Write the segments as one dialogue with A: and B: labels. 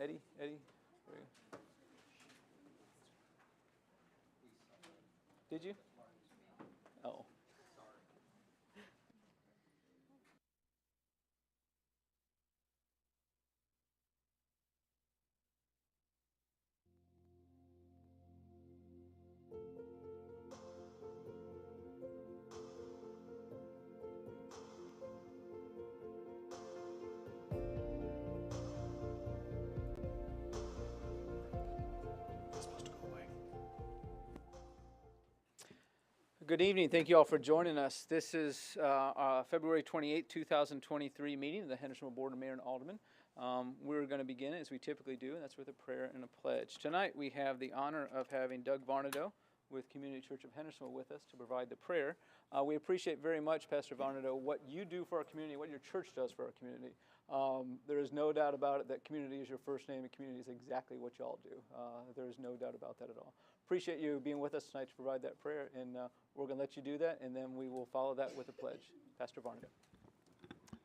A: Eddie? There you go. Did you? Oh. Good evening. Thank you all for joining us. This is February 28, 2023 meeting of the Hendersonville Board of Mayor and Aldermen. We're going to begin as we typically do, and that's with a prayer and a pledge. Tonight we have the honor of having Doug Varnado with Community Church of Hendersonville with us to provide the prayer. We appreciate very much, Pastor Varnado, what you do for our community, what your church does for our community. There is no doubt about it that community is your first name, and community is exactly what y'all do. There is no doubt about that at all. Appreciate you being with us tonight to provide that prayer, and we're going to let you do that, and then we will follow that with a pledge. Pastor Varnado.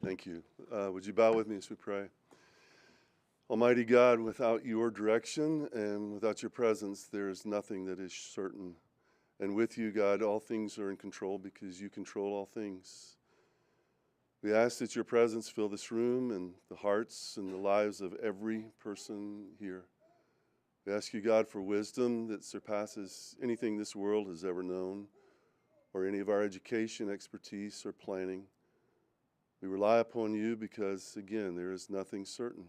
B: Thank you. Would you bow with me as we pray? Almighty God, without your direction and without your presence, there is nothing that is certain. And with you, God, all things are in control because you control all things. We ask that your presence fill this room and the hearts and the lives of every person here. We ask you, God, for wisdom that surpasses anything this world has ever known or any of our education, expertise, or planning. We rely upon you because, again, there is nothing certain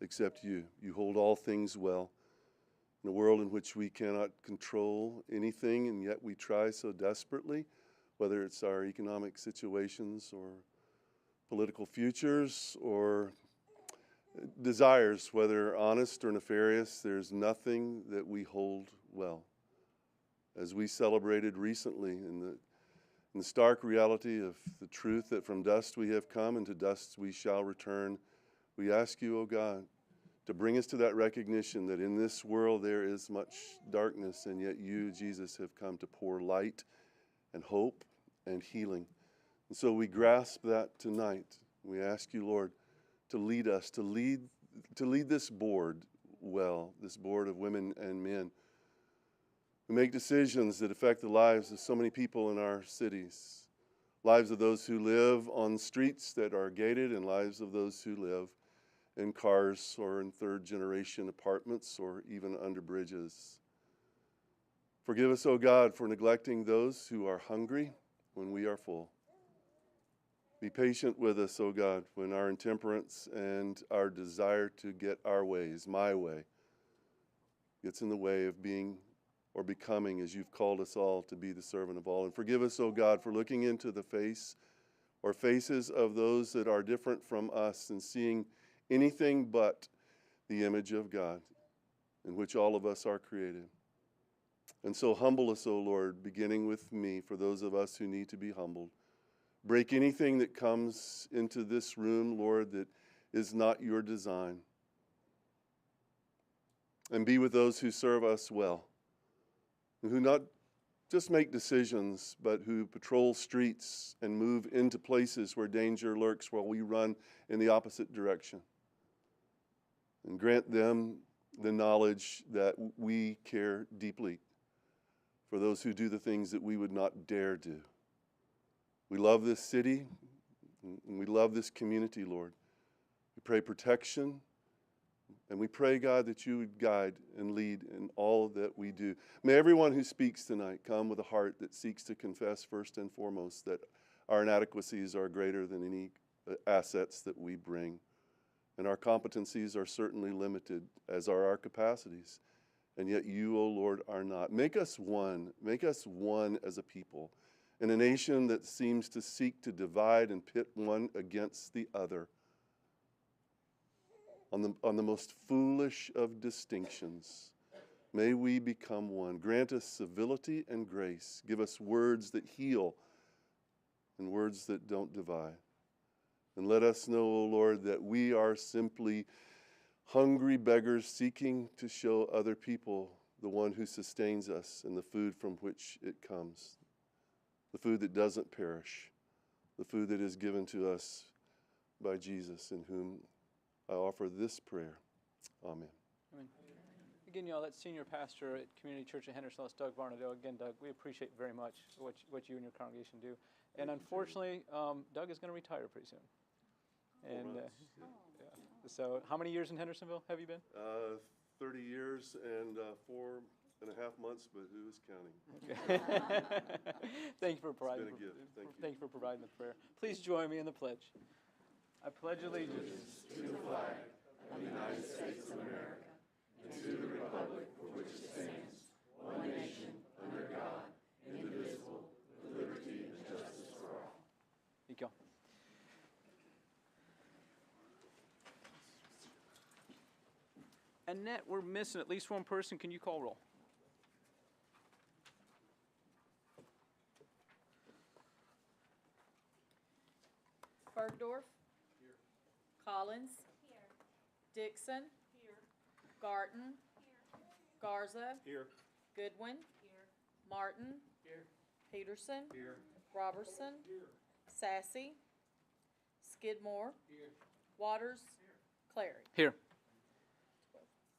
B: except you. You hold all things well. In a world in which we cannot control anything, and yet we try so desperately, whether it's our economic situations or political futures or desires, whether honest or nefarious, there's nothing that we hold well. As we celebrated recently in the stark reality of the truth that from dust we have come and to dust we shall return, we ask you, O God, to bring us to that recognition that in this world there is much darkness, and yet you, Jesus, have come to pour light and hope and healing. And so we grasp that tonight. We ask you, Lord, to lead us, to lead this board well, this board of women and men who make decisions that affect the lives of so many people in our cities, lives of those who live on streets that are gated and lives of those who live in cars or in third-generation apartments or even under bridges. Forgive us, O God, for neglecting those who are hungry when we are full. Be patient with us, O God, when our intemperance and our desire to get our ways, my way, gets in the way of being or becoming, as you've called us all, to be the servant of all. And forgive us, O God, for looking into the face or faces of those that are different from us and seeing anything but the image of God in which all of us are created. And so humble us, O Lord, beginning with me, for those of us who need to be humbled. Break anything that comes into this room, Lord, that is not your design. And be with those who serve us well, and who not just make decisions, but who patrol streets and move into places where danger lurks while we run in the opposite direction. And grant them the knowledge that we care deeply for those who do the things that we would not dare do. We love this city, and we love this community, Lord. We pray protection, and we pray, God, that you would guide and lead in all that we do. May everyone who speaks tonight come with a heart that seeks to confess first and foremost that our inadequacies are greater than any assets that we bring. And our competencies are certainly limited, as are our capacities. And yet you, O Lord, are not. Make us one. Make us one as a people. In a nation that seems to seek to divide and pit one against the other. On the most foolish of distinctions, may we become one. Grant us civility and grace. Give us words that heal and words that don't divide. And let us know, O Lord, that we are simply hungry beggars seeking to show other people the one who sustains us and the food from which it comes. The food that doesn't perish. The food that is given to us by Jesus, in whom I offer this prayer. Amen.
A: Amen. Again, y'all, that's Senior Pastor at Community Church of Hendersonville, Doug Barnado. Again, Doug, we appreciate very much what you and your congregation do. And unfortunately, Doug is going to retire pretty soon. And yeah. So how many years in Hendersonville have you been?
B: 30 years and 4.5 months, but who is counting?
A: Okay. Thank you for providing.
B: It's been a gift. Thank you.
A: Thank you for providing the prayer. Please join me in the pledge. I pledge allegiance to the flag of the United States of America and to the republic for which it stands, one nation, under God, indivisible, with liberty and justice for all. Thank you. Annette, we're missing at least one person. Can you call roll?
C: Bergdorf. Here. Collins. Here. Dixon. Here. Garton. Here. Garza.
D: Here.
C: Goodwin. Here. Martin.
D: Here.
C: Peterson.
D: Here.
C: Robertson.
D: Here.
C: Sassy. Skidmore.
D: Here.
C: Waters. Clary.
A: Here.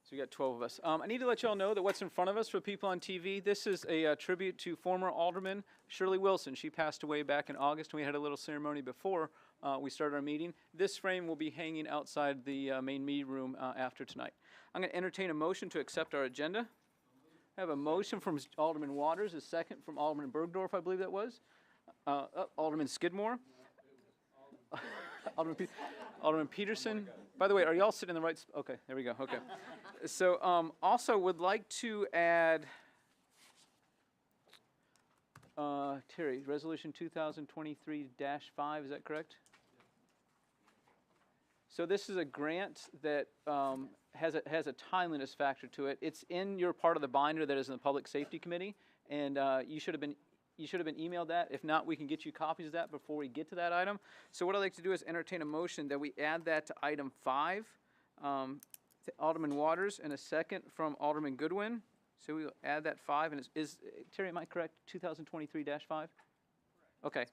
A: So we got 12 of us. I need to let y'all know that what's in front of us for people on TV, this is a tribute to former Alderman Shirley Wilson. She passed away back in August, and we had a little ceremony before we started our meeting. This frame will be hanging outside the main meeting room after tonight. I'm going to entertain a motion to accept our agenda. I have a motion from Alderman Waters, a second from Alderman Bergdorf, I believe that was. Alderman Skidmore. Alderman Peterson. By the way, are y'all sitting in the right spot? Okay, there we go. Okay. So also would like to add, Terry, Resolution 2023-5, is that correct? So this is a grant that has a timeliness factor to it. It's in your part of the binder that is in the Public Safety Committee, and you should have been emailed that. If not, we can get you copies of that before we get to that item. So what I'd like to do is entertain a motion that we add that to item 5, Alderman Waters, and a second from Alderman Goodwin. So we'll add that 5, and is Terry, am I correct, 2023-5? Okay.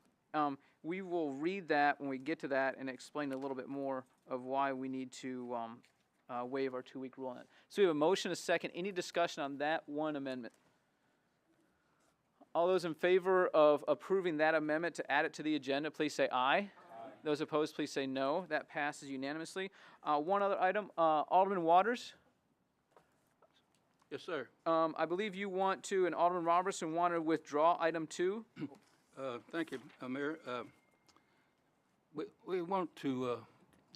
A: We will read that when we get to that and explain a little bit more of why we need to waive our 2-week rule on it. So we have a motion, a second. Any discussion on that one amendment? All those in favor of approving that amendment to add it to the agenda, please say aye. Aye. Those opposed, please say no. That passes unanimously. One other item, Alderman Waters.
D: Yes, sir.
A: I believe you want to, and Alderman Robertson want to withdraw item 2.
D: Thank you, Mayor. We want to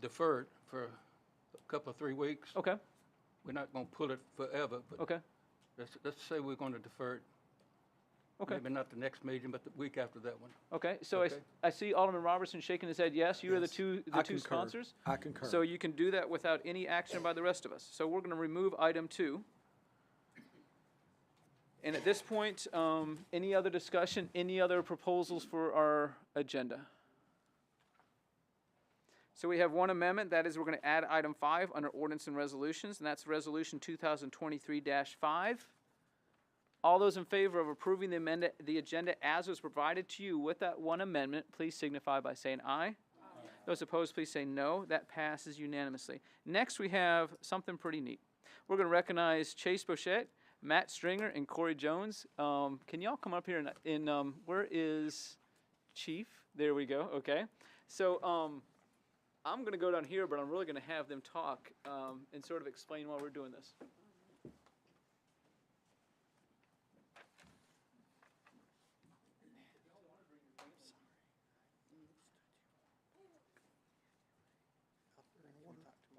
D: defer it for a couple of 3 weeks.
A: Okay.
D: We're not going to pull it forever, but
A: Okay.
D: let's say we're going to defer it.
A: Okay.
D: Maybe not the next meeting, but the week after that one.
A: Okay. So
D: Okay.
A: I see Alderman Robertson shaking his head yes. You are the two sponsors.
E: I concur.
A: So you can do that without any action by the rest of us. So we're going to remove item 2. And at this point, any other discussion, any other proposals for our agenda? So we have one amendment, that is we're going to add item 5 under ordinance and resolutions, and that's Resolution 2023-5. All those in favor of approving the agenda as was provided to you with that one amendment, please signify by saying aye. Aye. Those opposed, please say no. That passes unanimously. Next, we have something pretty neat. We're going to recognize Chase Bochette, Matt Stringer, and Corey Jones. Can y'all come up here and where is Chief? There we go. Okay. So I'm going to go down here, but I'm really going to have them talk and sort of explain why we're doing this.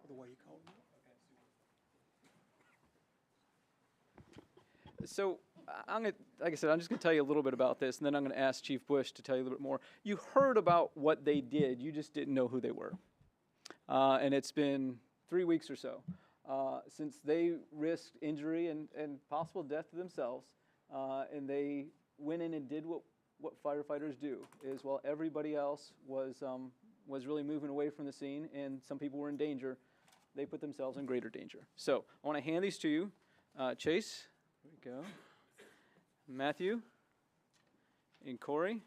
E: The way you call it.
A: So like I said, I'm just going to tell you a little bit about this, and then I'm going to ask Chief Bush to tell you a little bit more. You heard about what they did. You just didn't know who they were. And it's been 3 weeks or so since they risked injury and possible death to themselves, and they went in and did what firefighters do, is while everybody else was really moving away from the scene and some people were in danger, they put themselves in greater danger. So I want to hand these to you. Chase, there we go. Matthew, and Corey,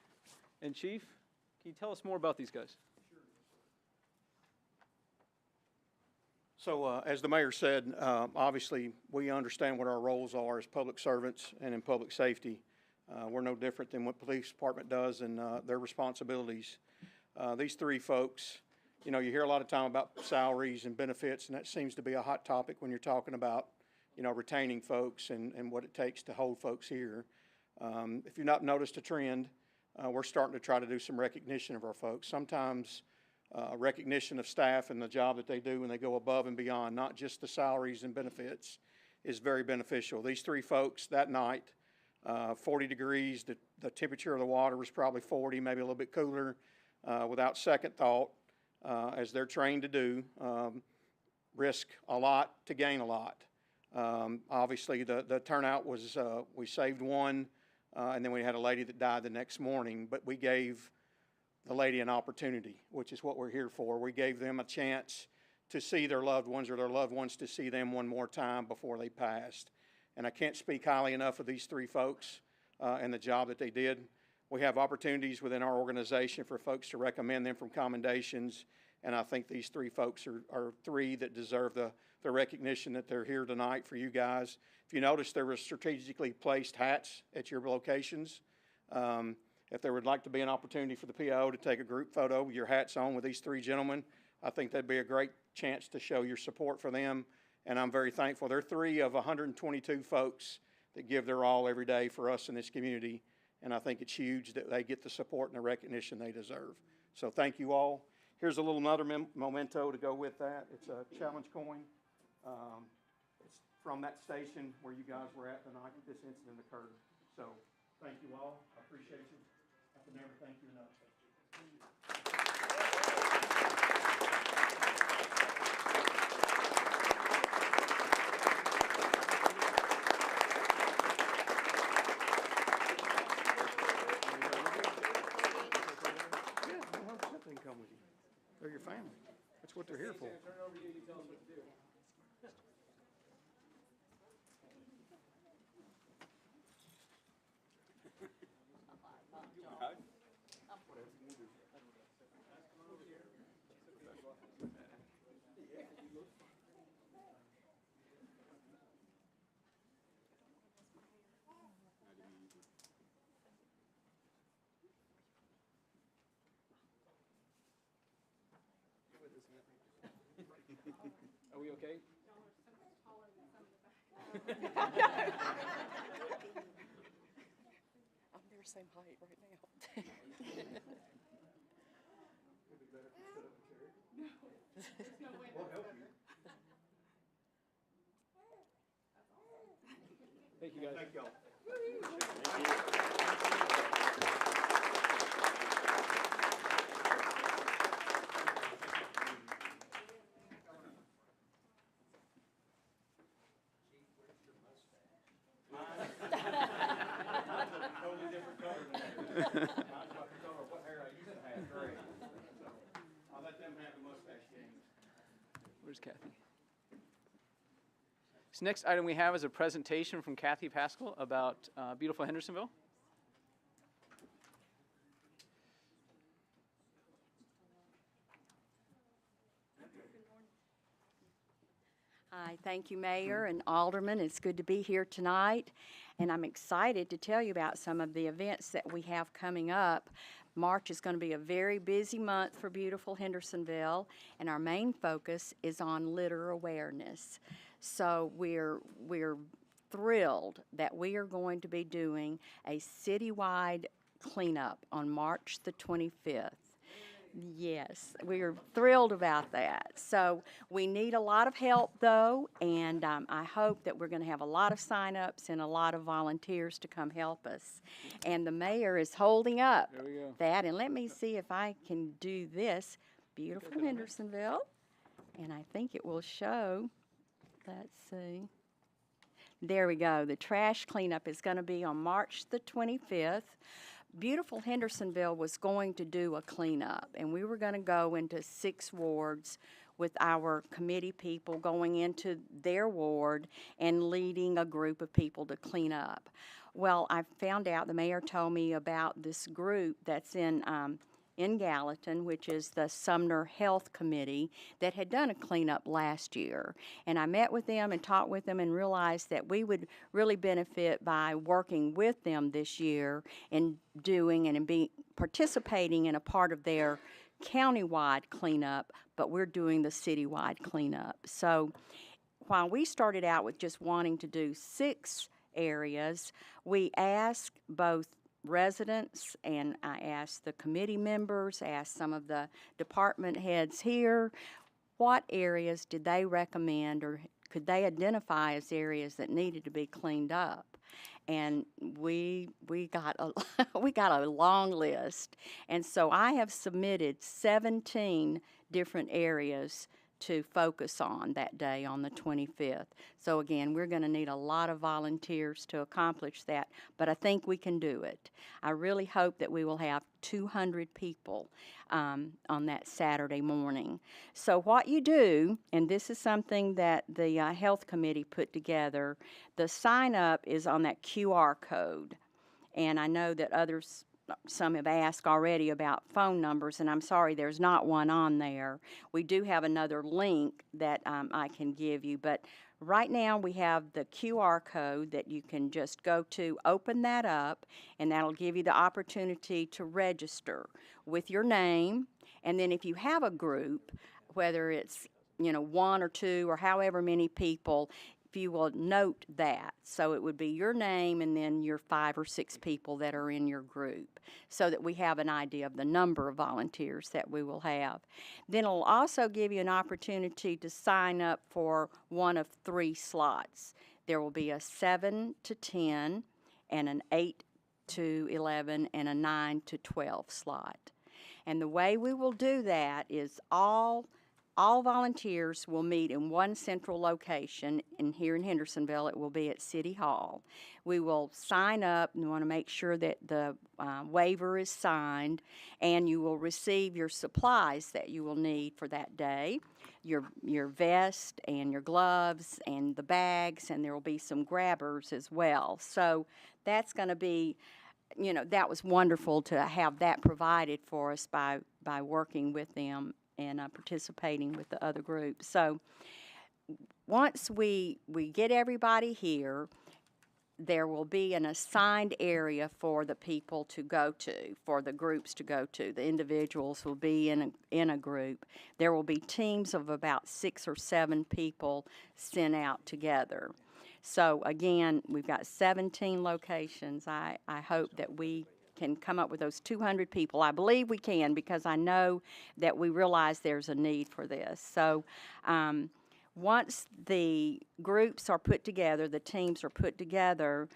A: and Chief, can you tell us more about these guys?
E: So as the mayor said, obviously, we understand what our roles are as public servants and in public safety. We're no different than what police department does and their responsibilities. These three folks, you know, you hear a lot of time about salaries and benefits, and that seems to be a hot topic when you're talking about, you know, retaining folks and what it takes to hold folks here. If you've not noticed a trend, we're starting to try to do some recognition of our folks. Sometimes recognition of staff and the job that they do when they go above and beyond, not just the salaries and benefits, is very beneficial. These three folks that night, 40 degrees, the temperature of the water was probably 40, maybe a little bit cooler, without second thought, as they're trained to do, risk a lot to gain a lot. Obviously, the turnout was, we saved one, and then we had a lady that died the next morning, but we gave the lady an opportunity, which is what we're here for. We gave them a chance to see their loved ones, or their loved ones to see them one more time before they passed. And I can't speak highly enough of these three folks and the job that they did. We have opportunities within our organization for folks to recommend them from commendations, and I think these three folks are three that deserve the recognition that they're here tonight for you guys. If you notice, there were strategically placed hats at your locations. If there would like to be an opportunity for the PO to take a group photo with your hats on with these three gentlemen, I think that'd be a great chance to show your support for them, and I'm very thankful. They're three of 122 folks that give their all every day for us in this community, and I think it's huge that they get the support and the recognition they deserve. So thank you all. Here's a little another memento to go with that. It's a challenge coin. It's from that station where you guys were at the night that this incident occurred. So thank you all. I appreciate you. I can never thank you enough. They can come with you. They're your family. That's what they're here for.
A: Are we okay?
F: I'm their same height right now.
A: Thank you, guys.
E: Thank y'all. Totally different color than that. Mine's like the color of what hair I used to have, gray. So I'll let them have the mustache game.
A: Where's Kathy? So next item we have is a presentation from Kathy Pascal about beautiful Hendersonville.
F: Hi, thank you, Mayor and Aldermen. It's good to be here tonight, and I'm excited to tell you about some of the events that we have coming up. March is going to be a very busy month for beautiful Hendersonville, and our main focus is on litter awareness. So we're thrilled that we are going to be doing a citywide cleanup on March the 25th. Yes, we are thrilled about that. So we need a lot of help, though, and I hope that we're going to have a lot of sign-ups and a lot of volunteers to come help us. And the mayor is holding up
A: There we go.
F: that, and let me see if I can do this. Beautiful Hendersonville, and I think it will show. Let's see. There we go. The trash cleanup is going to be on March the 25th. Beautiful Hendersonville was going to do a cleanup, and we were going to go into 6 wards with our committee people going into their ward and leading a group of people to clean up. Well, I found out, the mayor told me about this group that's in in Gallatin, which is the Sumner Health Committee, that had done a cleanup last year. And I met with them and talked with them and realized that we would really benefit by working with them this year and doing and participating in a part of their countywide cleanup, but we're doing the citywide cleanup. So while we started out with just wanting to do 6 areas, we asked both residents, and I asked the committee members, asked some of the department heads here, what areas did they recommend or could they identify as areas that needed to be cleaned up? And we got a we got a long list, and so I have submitted 17 different areas to focus on that day on the 25th. So again, we're going to need a lot of volunteers to accomplish that, but I think we can do it. I really hope that we will have 200 people on that Saturday morning. So what you do, and this is something that the Health Committee put together, the sign up is on that QR code. And I know that some have asked already about phone numbers, and I'm sorry there's not one on there. We do have another link that I can give you, but right now we have the QR code that you can just go to, open that up, and that'll give you the opportunity to register with your name. And then if you have a group, whether it's 1 or 2 or however many people, if you will note that. So it would be your name and then your 5 or 6 people that are in your group, so that we have an idea of the number of volunteers that we will have. Then it'll also give you an opportunity to sign up for one of 3 slots. There will be a 7 to 10 and an 8 to 11 and a 9 to 12 slot. And the way we will do that is all volunteers will meet in one central location, and here in Hendersonville it will be at City Hall. We will sign up, and we want to make sure that the waiver is signed, and you will receive your supplies that you will need for that day, your vest and your gloves and the bags, and there will be some grabbers as well. So that's going to be, that was wonderful to have that provided for us by working with them and participating with the other groups. So once we get everybody here, there will be an assigned area for the people to go to, for the groups to go to. The individuals will be in a group. There will be teams of about 6 or 7 people sent out together. So again, we've got 17 locations. I hope that we can come up with those 200 people. I believe we can, because I know that we realize there's a need for this. So once the groups are put together, the teams are put together,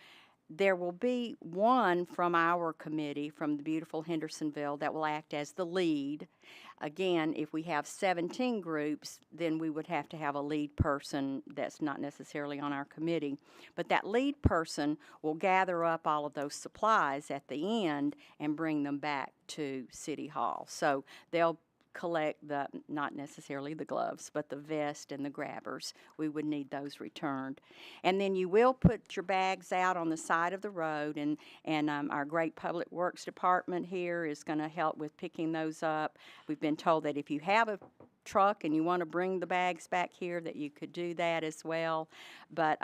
F: there will be one from our committee, from the beautiful Hendersonville, that will act as the lead. Again, if we have 17 groups, then we would have to have a lead person that's not necessarily on our committee. But that lead person will gather up all of those supplies at the end and bring them back to City Hall. So they'll collect not necessarily the gloves, but the vest and the grabbers. We would need those returned. And then you will put your bags out on the side of the road, and our great Public Works Department here is going to help with picking those up. We've been told that if you have a truck and you want to bring the bags back here, that you could do that as well. But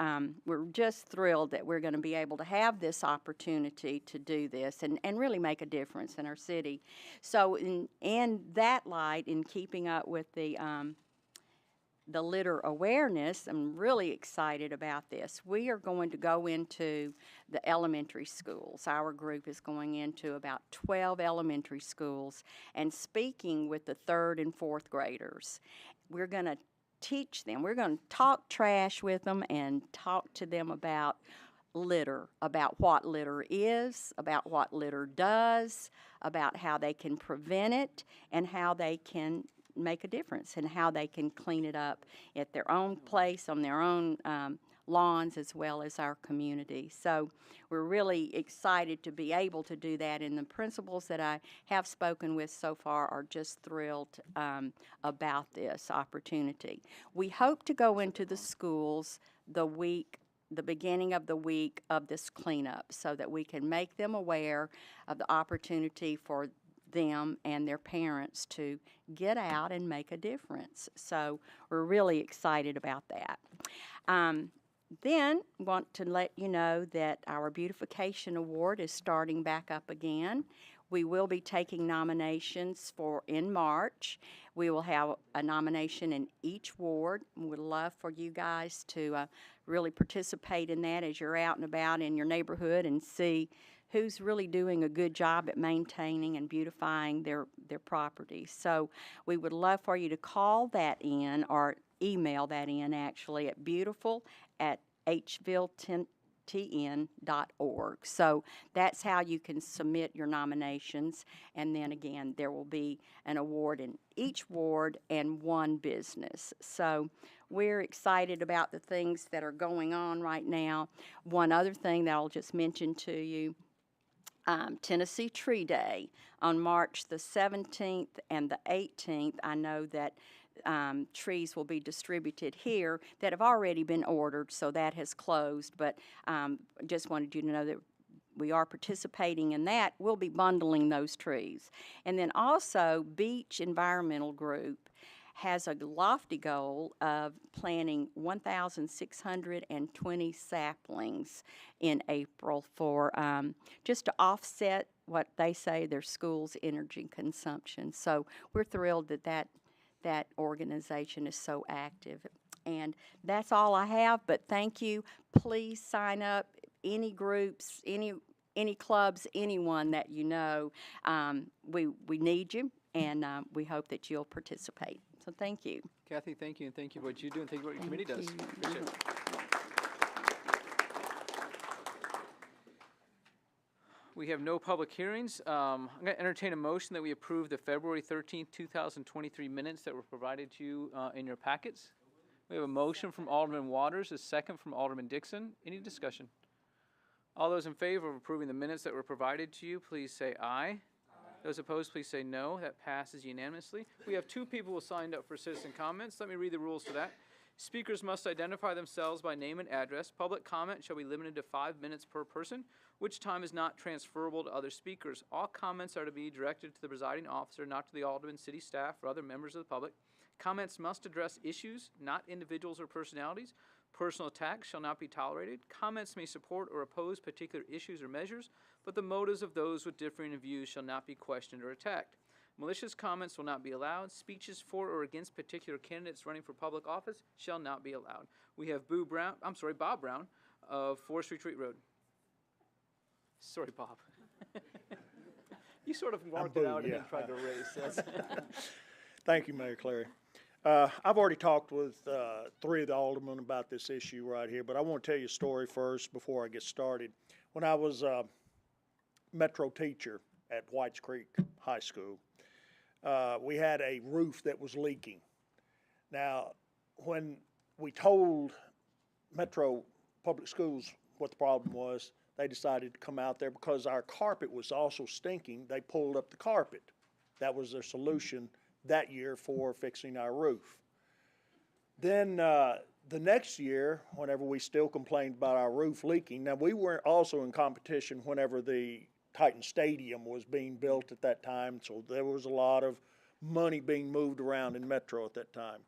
F: we're just thrilled that we're going to be able to have this opportunity to do this and really make a difference in our city. So in that light, in keeping up with the litter awareness, I'm really excited about this. We are going to go into the elementary schools. Our group is going into about 12 elementary schools and speaking with the 3rd and 4th graders. We're going to teach them. We're going to talk trash with them and talk to them about litter, about what litter is, about what litter does, about how they can prevent it, and how they can make a difference, and how they can clean it up at their own place, on their own lawns, as well as our community. So we're really excited to be able to do that, and the principals that I have spoken with so far are just thrilled about this opportunity. We hope to go into the schools the beginning of the week of this cleanup, so that we can make them aware of the opportunity for them and their parents to get out and make a difference. So we're really excited about that. Then want to let you know that our beautification award is starting back up again. We will be taking nominations in March. We will have a nomination in each ward. We would love for you guys to really participate in that as you're out and about in your neighborhood and see who's really doing a good job at maintaining and beautifying their properties. So we would love for you to call that in or email that in actually at beautiful@hvilletn.org. So that's how you can submit your nominations. And then again, there will be an award in each ward and one business. So we're excited about the things that are going on right now. One other thing that I'll just mention to you, Tennessee Tree Day on March the 17th and the 18th. I know that trees will be distributed here that have already been ordered, so that has closed, but just wanted you to know that we are participating in that. We'll be bundling those trees. And then also, Beach Environmental Group has a lofty goal of planting 1,620 saplings in April for just to offset what they say their school's energy consumption. So we're thrilled that that organization is so active. And that's all I have, but thank you. Please sign up, any groups, any clubs, anyone that you know. We need you, and we hope that you'll participate. So thank you.
A: Kathy, thank you, and thank you for what you do, and thank you for what your committee does.
F: you.
A: Appreciate it. We have no public hearings. I'm going to entertain a motion that we approve the February 13th, 2023 minutes that were provided to you in your packets. We have a motion from Alderman Waters, a second from Alderman Dixon. Any discussion? All those in favor of approving the minutes that were provided to you, please say aye. Those opposed, please say no. That passes unanimously. We have 2 people who signed up for citizen comments. Let me read the rules for that. Speakers must identify themselves by name and address. Public comment shall be limited to 5 minutes per person, which time is not transferable to other speakers. All comments are to be directed to the presiding officer, not to the alderman, city staff, or other members of the public. Comments must address issues, not individuals or personalities. Personal attacks shall not be tolerated. Comments may support or oppose particular issues or measures, but the motives of those with differing views shall not be questioned or attacked. Malicious comments will not be allowed. Speeches for or against particular candidates running for public office shall not be allowed. We have Bob Brown of Forest Retreat Road. Sorry, Bob. You sort of marked it out and then tried to erase this.
G: Thank you, Mayor Clary. I've already talked with 3 of the aldermen about this issue right here, but I want to tell you a story first before I get started. When I was a Metro teacher at Whites Creek High School, we had a roof that was leaking. Now, when we told Metro Public Schools what the problem was, they decided to come out there because our carpet was also stinking. They pulled up the carpet. That was their solution that year for fixing our roof. Then the next year, whenever we still complained about our roof leaking, now we were also in competition whenever the Titan Stadium was being built at that time, so there was a lot of money being moved around in Metro at that time.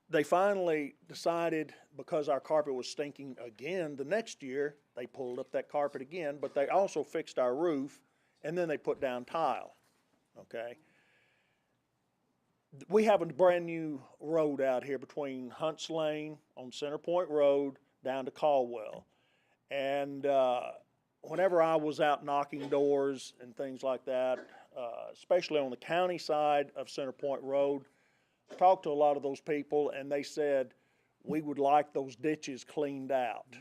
G: They finally decided, because our carpet was stinking again, the next year they pulled up that carpet again, but they also fixed our roof, and then they put down tile. Okay. We have a brand new road out here between Hunts Lane on Center Point Road down to Caldwell. And whenever I was out knocking doors and things like that, especially on the county side of Center Point Road, I talked to a lot of those people, and they said, we would like those ditches cleaned out.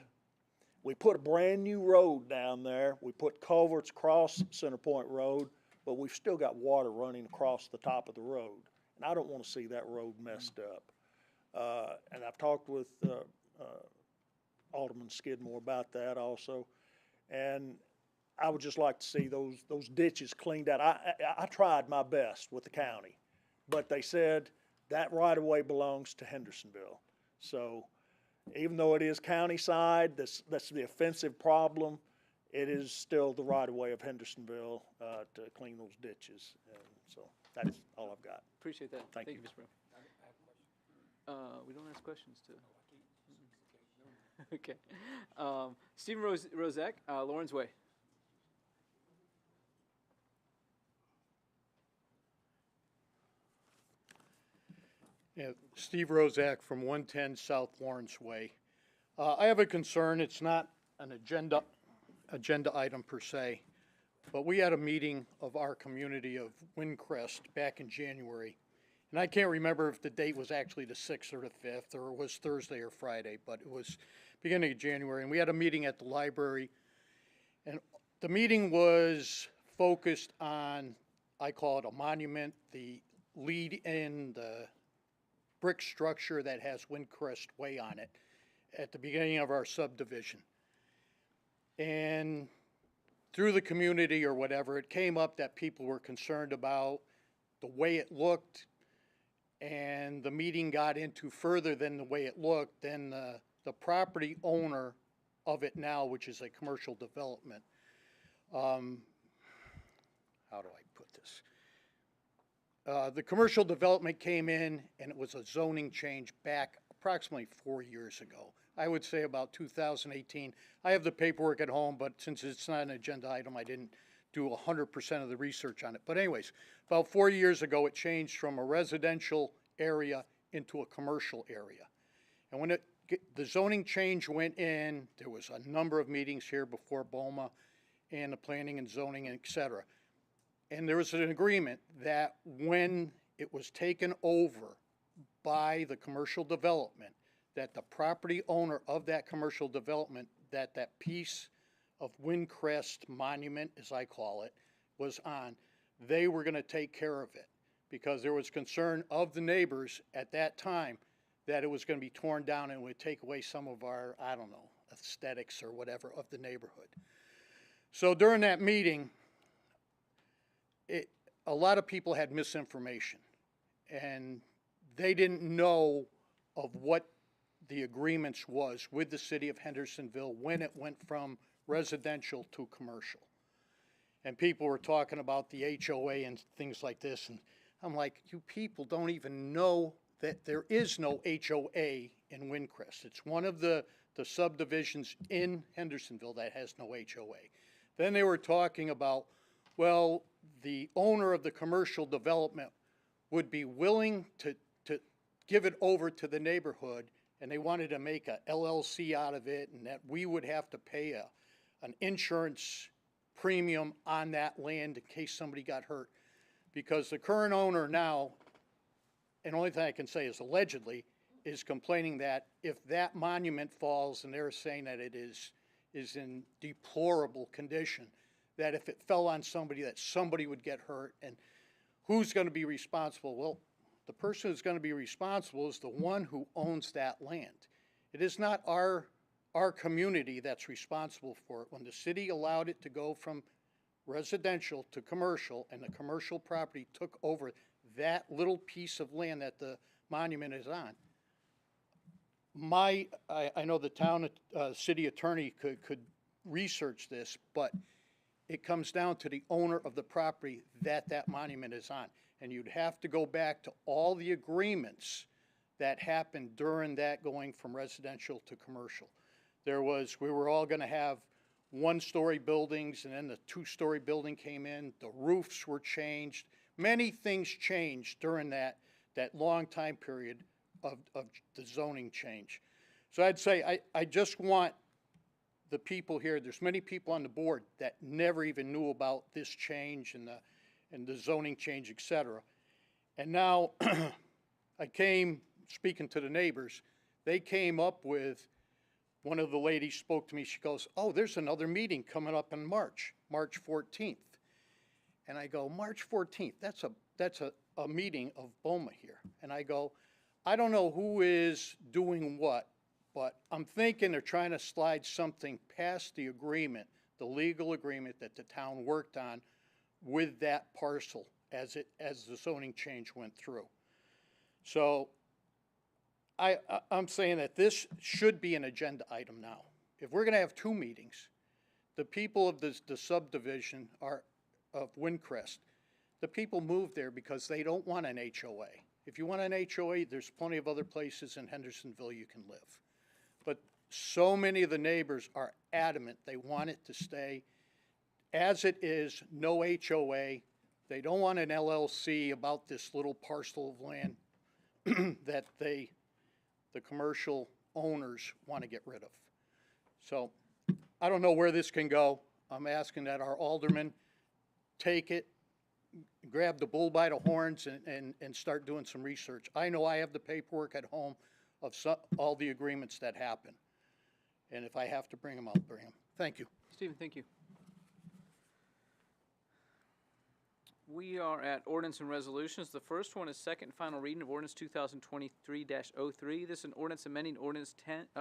G: We put a brand new road down there. We put culverts across Center Point Road, but we've still got water running across the top of the road. And I don't want to see that road messed up. And I've talked with Alderman Skidmore about that also. And I would just like to see those ditches cleaned out. I tried my best with the county, but they said that right-of-way belongs to Hendersonville. So even though it is county side, that's the offensive problem, it is still the right-of-way of Hendersonville to clean those ditches. And so that's all I've got.
A: Appreciate that.
G: Thank you.
A: Mr. Brown. We don't ask questions to. Okay. Stephen Rozek, Lawrence Way.
H: Yeah, Steve Rozak from 110 South Lawrence Way. I have a concern. It's not an agenda item per se, but we had a meeting of our community of Windcrest back in January. And I can't remember if the date was actually the 6th or the 5th, or it was Thursday or Friday, but it was beginning of January. And we had a meeting at the library. And the meeting was focused on, I call it a monument, the lead in the brick structure that has Windcrest Way on it at the beginning of our subdivision. And through the community or whatever, it came up that people were concerned about the way it looked, and the meeting got into further than the way it looked. Then the property owner of it now, which is a commercial development, how do I put this? The commercial development came in, and it was a zoning change back approximately 4 years ago. I would say about 2018. I have the paperwork at home, but since it's not an agenda item, I didn't do 100% of the research on it. But anyways, about 4 years ago, it changed from a residential area into a commercial area. And when the zoning change went in, there was a number of meetings here before BOMA and the planning and zoning, et cetera. And there was an agreement that when it was taken over by the commercial development, that the property owner of that commercial development, that piece of Windcrest monument, as I call it, was on, they were gonna take care of it. Because there was concern of the neighbors at that time that it was gonna be torn down and would take away some of our, I don't know, aesthetics or whatever of the neighborhood. So during that meeting, a lot of people had misinformation, and they didn't know of what the agreements was with the city of Hendersonville when it went from residential to commercial. And people were talking about the HOA and things like this, and I'm like, you people don't even know that there is no HOA in Windcrest. It's one of the subdivisions in Hendersonville that has no HOA. Then they were talking about, well, the owner of the commercial development would be willing to give it over to the neighborhood, and they wanted to make a LLC out of it, and that we would have to pay an insurance premium on that land in case somebody got hurt. Because the current owner now, and the only thing I can say is allegedly, is complaining that if that monument falls, and they're saying that it is in deplorable condition, that if it fell on somebody, that somebody would get hurt. And who's going to be responsible? Well, the person who's going to be responsible is the one who owns that land. It is not our community that's responsible for it. When the city allowed it to go from residential to commercial, and the commercial property took over that little piece of land that the monument is on, I know the town city attorney could research this, but it comes down to the owner of the property that monument is on. And you'd have to go back to all the agreements that happened during that going from residential to commercial. We were all gonna have one-story buildings, and then the two-story building came in, the roofs were changed. Many things changed during that long time period of the zoning change. So I'd say I just want the people here, there's many people on the board that never even knew about this change and the zoning change, et cetera. And now I came speaking to the neighbors. They came up with, one of the ladies spoke to me, she goes, oh, there's another meeting coming up in March 14th. And I go, March 14th, that's a meeting of BOMA here. And I go, I don't know who is doing what, but I'm thinking they're trying to slide something past the agreement, the legal agreement that the town worked on with that parcel as the zoning change went through. So I'm saying that this should be an agenda item now. If we're gonna have two meetings, the people of the subdivision are, of Windcrest, the people moved there because they don't want an HOA. If you want an HOA, there's plenty of other places in Hendersonville you can live. But so many of the neighbors are adamant they want it to stay as it is, no HOA. They don't want an LLC about this little parcel of land that the commercial owners want to get rid of. So I don't know where this can go. I'm asking that our aldermen take it, grab the bull by the horns and start doing some research. I know I have the paperwork at home of all the agreements that happen. And if I have to bring them, I'll bring them. Thank you.
A: Stephen, thank you. We are at ordinance and resolutions. The first one is second and final reading of ordinance 2023-03. This is an ordinance amending ordinance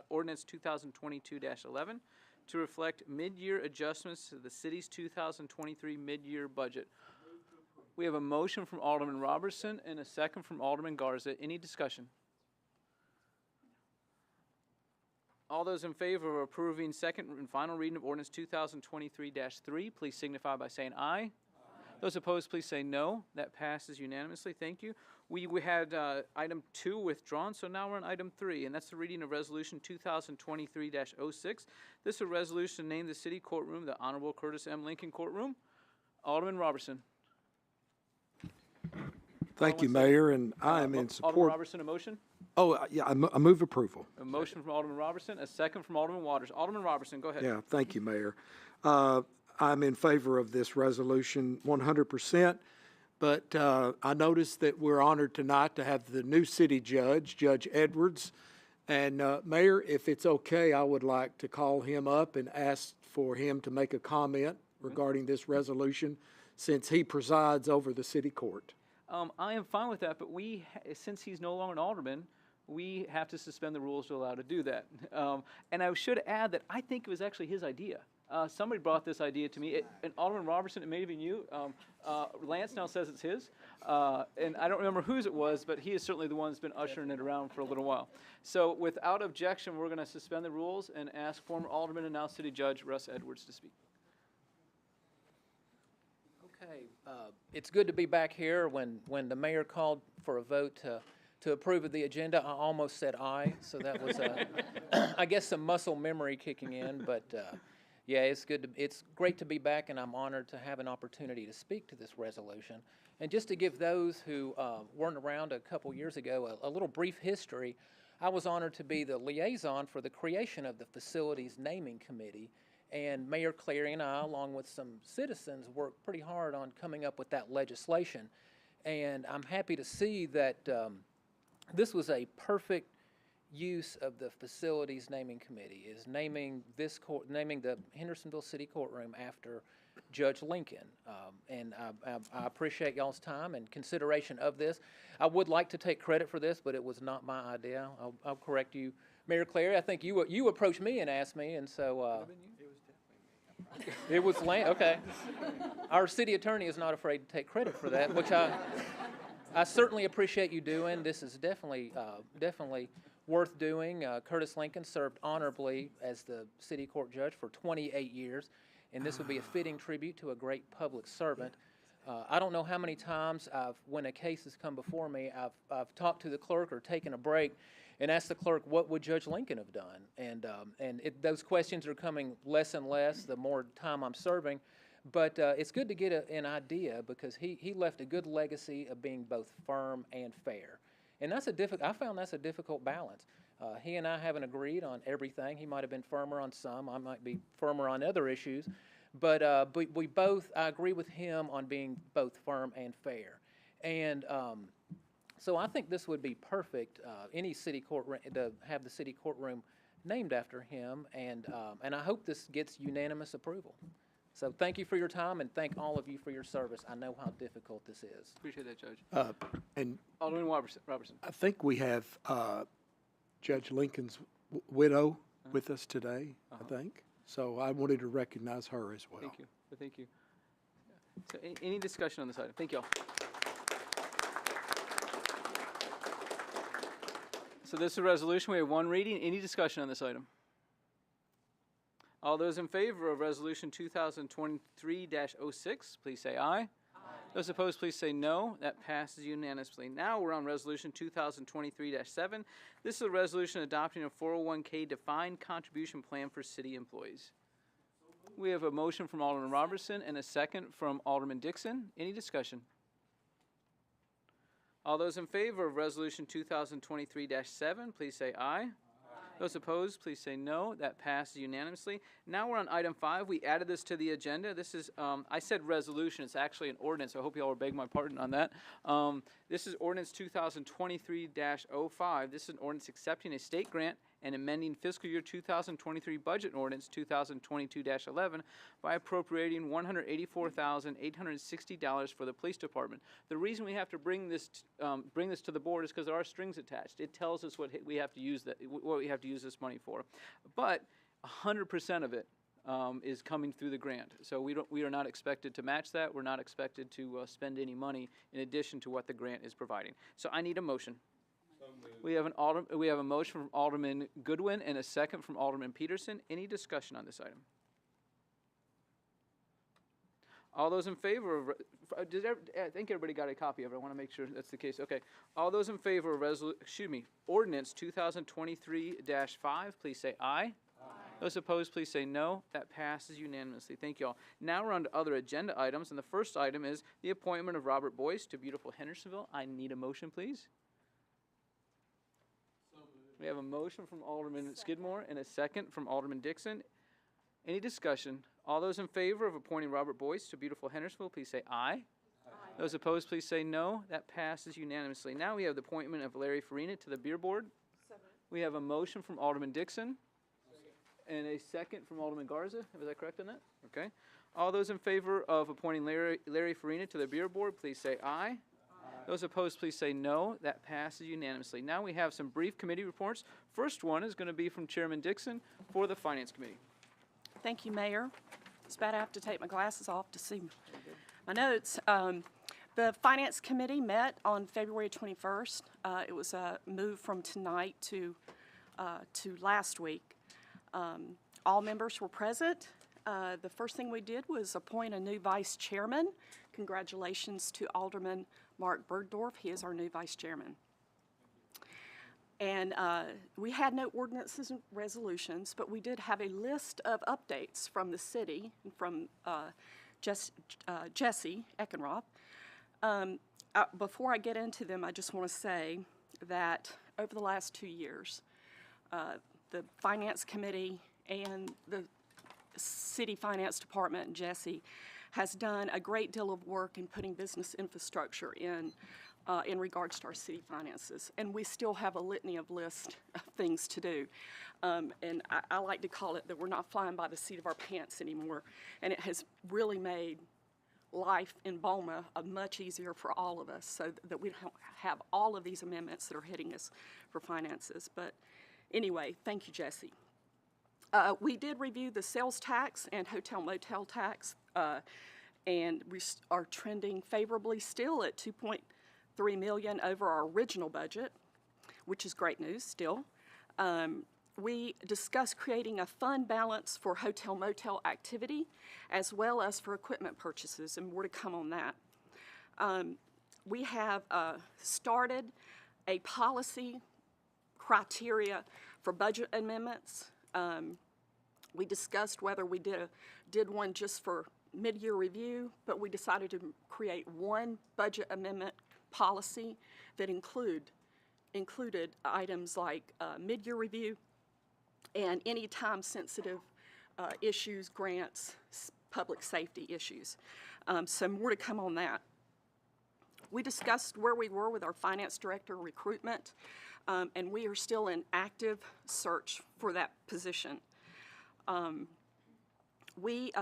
A: 2022-11 to reflect mid-year adjustments to the city's 2023 mid-year budget. We have a motion from Alderman Robertson and a second from Alderman Garza. Any discussion? All those in favor of approving second and final reading of ordinance 2023-3, please signify by saying aye. Those opposed, please say no. That passes unanimously. Thank you. We had item 2 withdrawn, so now we're on item 3, and that's the reading of resolution 2023-06. This is a resolution to name the city courtroom the Honorable Curtis M. Lincoln Courtroom. Alderman Robertson.
I: Thank you, Mayor, and I am in
A: Alderman
I: support.
A: Robertson, a motion?
I: Oh, yeah, I move approval.
A: A motion from Alderman Robertson, a second from Alderman Waters. Alderman Robertson, go ahead.
I: Yeah, thank you, Mayor. I'm in favor of this resolution 100%, but I noticed that we're honored tonight to have the new city judge, Judge Edwards. And Mayor, if it's okay, I would like to call him up and ask for him to make a comment regarding this resolution, since he presides over the city court.
A: I am fine with that, but since he's no longer an alderman, we have to suspend the rules to allow to do that. And I should add that I think it was actually his idea. Somebody brought this idea to me, and Alderman Robertson, it may have been you. Lance now says it's his, and I don't remember whose it was, but he is certainly the one that's been ushering it around for a little while. So without objection, we're going to suspend the rules and ask former Alderman and now City Judge Russ Edwards to speak.
D: Okay, it's good to be back here. When the mayor called for a vote to approve of the agenda, I almost said aye, so that was, I guess, some muscle memory kicking in, but yeah, it's great to be back, and I'm honored to have an opportunity to speak to this resolution. And just to give those who weren't around a couple years ago a little brief history, I was honored to be the liaison for the creation of the Facilities Naming Committee, and Mayor Clary and I, along with some citizens, worked pretty hard on coming up with that legislation. And I'm happy to see that this was a perfect use of the Facilities Naming Committee, is naming the Hendersonville City Courtroom after Judge Lincoln. And I appreciate y'all's time and consideration of this. I would like to take credit for this, but it was not my idea. I'll correct you, Mayor Clary. I think you approached me and asked me, and so it was Lance. Okay. Our city attorney is not afraid to take credit for that, which I certainly appreciate you doing. This is definitely worth doing. Curtis Lincoln served honorably as the city court judge for 28 years, and this would be a fitting tribute to a great public servant. I don't know how many times when a case has come before me, I've talked to the clerk or taken a break and asked the clerk, what would Judge Lincoln have done? And those questions are coming less and less the more time I'm serving. But it's good to get an idea, because he left a good legacy of being both firm and fair. And I found that's a difficult balance. He and I haven't agreed on everything. He might have been firmer on some. I might be firmer on other issues. But I agree with him on being both firm and fair. And so I think this would be perfect, any city courtroom, to have the city courtroom named after him. And I hope this gets unanimous approval. So thank you for your time, and thank all of you for your service. I know how difficult this is.
A: Appreciate that, Judge.
I: And
A: Alderman Robertson.
I: I think we have Judge Lincoln's widow with us today, I think. So I wanted to recognize her as well.
A: Thank you. Thank you. So any discussion on this item? Thank you all. So this is a resolution. We have one reading. Any discussion on this item? All those in favor of Resolution 2023-06, please say aye. Those opposed, please say no. That passes unanimously. Now we're on Resolution 2023-7. This is a resolution adopting a 401k defined contribution plan for city employees. We have a motion from Alderman Robertson and a second from Alderman Dixon. Any discussion? All those in favor of Resolution 2023-7, please say aye. Those opposed, please say no. That passes unanimously. Now we're on item 5. We added this to the agenda. This is, I said resolution. It's actually an ordinance. So I hope you all will beg my pardon on that. This is ordinance 2023-05. This is an ordinance accepting a state grant and amending fiscal year 2023 budget ordinance 2022-11 by appropriating $184,860 for the police department. The reason we have to bring this to the board is because there are strings attached. It tells us what we have to use this money for, but 100% of it is coming through the grant. So we are not expected to match that. We're not expected to spend any money in addition to what the grant is providing. So I need a motion. We have a motion from Alderman Goodwin and a second from Alderman Peterson. Any discussion on this item? All those in favor of, I think everybody got a copy of it. I want to make sure that's the case. Okay. All those in favor of ordinance 2023-5, please say aye. Those opposed, please say no. That passes unanimously. Thank you all. Now we're on to other agenda items, and the first item is the appointment of Robert Boyce to beautiful Hendersonville. I need a motion, please. We have a motion from Alderman Skidmore and a second from Alderman Dixon. Any discussion? All those in favor of appointing Robert Boyce to beautiful Hendersonville, please say aye. Those opposed, please say no. That passes unanimously. Now we have the appointment of Larry Farina to the Beer Board. We have a motion from Alderman Dixon and a second from Alderman Garza. Was I correct on that? Okay. All those in favor of appointing Larry Farina to the Beer Board, please say aye. Those opposed, please say no. That passes unanimously. Now we have some brief committee reports. First one is going to be from Chairman Dixon for the Finance Committee.
J: Thank you, Mayor. It's bad I have to take my glasses off to see my notes. The Finance Committee met on February 21st. It was a move from tonight to last week. All members were present. The first thing we did was appoint a new vice chairman. Congratulations to Alderman Mark Bergdorf. He is our new vice chairman. And we had no ordinances and resolutions, but we did have a list of updates from the city, from Jesse Eckenroth. Before I get into them, I just want to say that over the last 2 years, the Finance Committee and the City Finance Department and Jesse has done a great deal of work in putting business infrastructure in regards to our city finances. And we still have a litany of list of things to do. And I like to call it that we're not flying by the seat of our pants anymore. And it has really made life in BOMA much easier for all of us, so that we don't have all of these amendments that are hitting us for finances. But anyway, thank you, Jesse. We did review the sales tax and hotel motel tax, and we are trending favorably still at $2.3 million over our original budget, which is great news still. We discussed creating a fund balance for hotel motel activity as well as for equipment purchases, and more to come on that. We have started a policy criteria for budget amendments. We discussed whether we did one just for mid-year review, but we decided to create one budget amendment policy that included items like mid-year review and any time-sensitive issues, grants, public safety issues. So more to come on that. We discussed where we were with our finance director recruitment, and we are still in active search for that position. We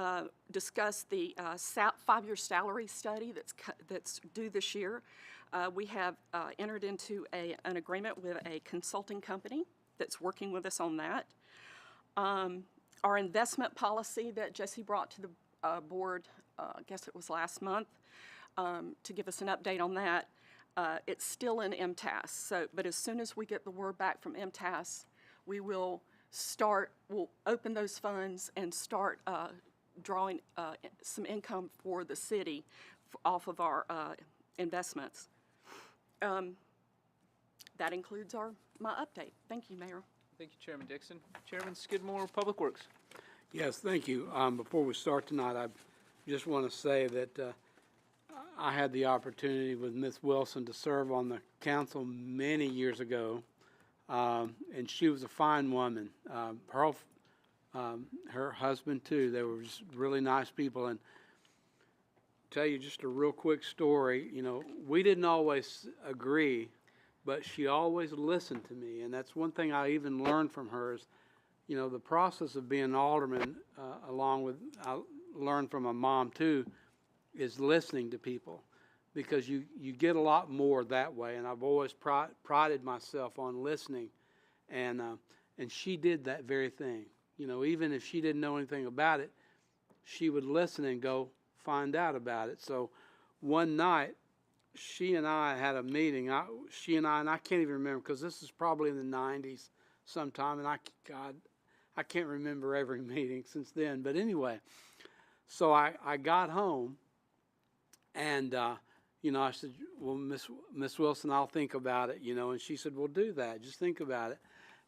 J: discussed the 5-year salary study that's due this year. We have entered into an agreement with a consulting company that's working with us on that. Our investment policy that Jesse brought to the board, I guess it was last month, to give us an update on that, it's still in MTAS. But as soon as we get the word back from MTAS, we will we'll open those funds and start drawing some income for the city off of our investments. That includes my update. Thank you, Mayor.
A: Thank you, Chairman Dixon. Chairman Skidmore, Public Works.
I: Yes, thank you. Before we start tonight, I just want to say that I had the opportunity with Ms. Wilson to serve on the council many years ago, and she was a fine woman. Her husband too. They were just really nice people. And tell you just a real quick story. You know, we didn't always agree, but she always listened to me, and that's one thing I even learned from her is, you know, the process of being an alderman, along with I learned from my mom too, is listening to people, because you get a lot more that way. And I've always prided myself on listening, and she did that very thing. You know, even if she didn't know anything about it, she would listen and go find out about it. So one night, she and I had a meeting. And I can't even remember, because this is probably in the 90s sometime, and I can't remember every meeting since then. But anyway, so I got home, and you know, I said, well, Miss Wilson, I'll think about it, you know. And she said, well, do that. Just think about it.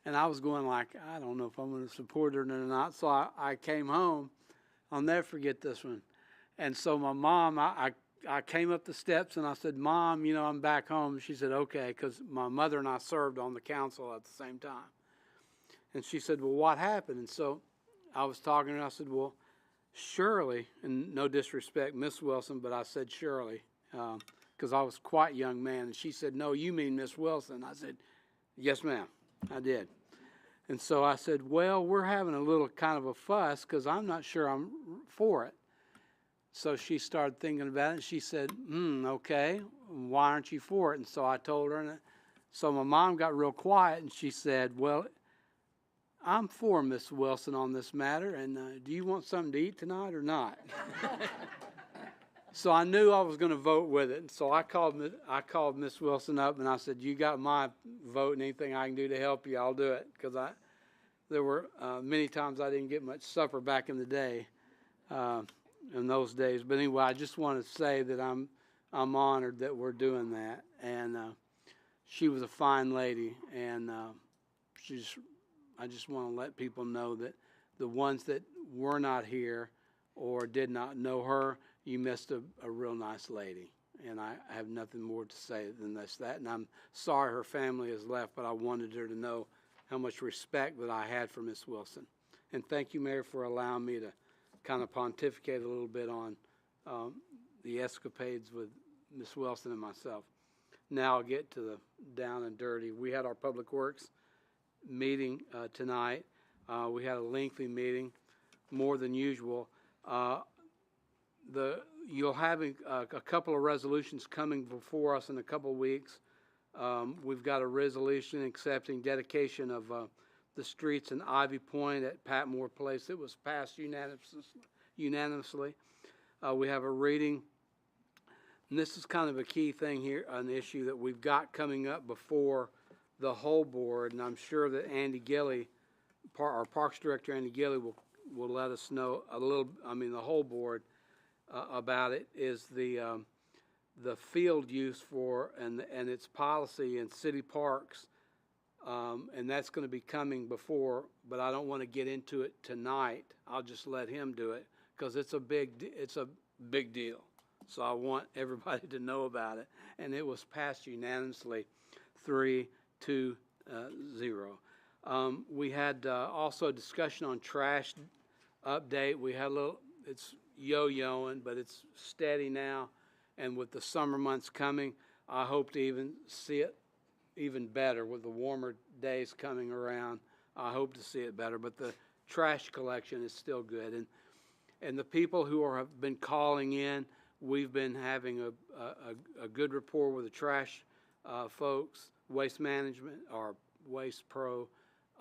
I: And I was going like, I don't know if I'm going to support her or not. So I came home. I'll never forget this one. And so my mom, I came up the steps and I said, Mom, you know, I'm back home. She said, okay, because my mother and I served on the council at the same time. And she said, well, what happened? And so I was talking to her. I said, well, Shirley, and no disrespect, Miss Wilson, but I said Shirley, because I was quite a young man. And she said, no, you mean Miss Wilson. I said, yes, ma'am, I did. And so I said, well, we're having a little kind of a fuss because I'm not sure I'm for it. So she started thinking about it, and she said, okay, why aren't you for it? And so I told her, and so my mom got real quiet, and she said, well, I'm for Miss Wilson on this matter, and do you want something to eat tonight or not? So I knew I was going to vote with it, and so I called Miss Wilson up, and I said, you got my vote, and anything I can do to help you, I'll do it, because there were many times I didn't get much supper back in the day, in those days. But anyway, I just want to say that I'm honored that we're doing that, and she was a fine lady, and I just want to let people know that the ones that were not here or did not know her, you missed a real nice lady. And I have nothing more to say than that. And I'm sorry her family has left, but I wanted her to know how much respect that I had for Miss Wilson. And thank you, Mayor, for allowing me to kind of pontificate a little bit on the escapades with Miss Wilson and myself. Now I'll get to the down and dirty. We had our Public Works meeting tonight. We had a lengthy meeting, more than usual. You'll have a couple of resolutions coming before us in a couple of weeks. We've got a resolution accepting dedication of the streets in Ivy Point at Patmore Place. It was passed unanimously. We have a reading, and this is kind of a key thing here, an issue that we've got coming up before the whole board, and I'm sure that Andy Gilley, our Parks Director Andy Gilley, will let us know a little, the whole board, about it, is the field use for and its policy in city parks, and that's going to be coming before, but I don't want to get into it tonight. I'll just let him do it because it's a big deal. So I want everybody to know about it, and it was passed unanimously, 3-2-0. We had also a discussion on trash update. We had a little. It's yo-yoing, but it's steady now. And with the summer months coming, I hope to even see it even better with the warmer days coming around. I hope to see it better, but the trash collection is still good. And the people who have been calling in, we've been having a good rapport with the trash folks, Waste Management or Waste Pro,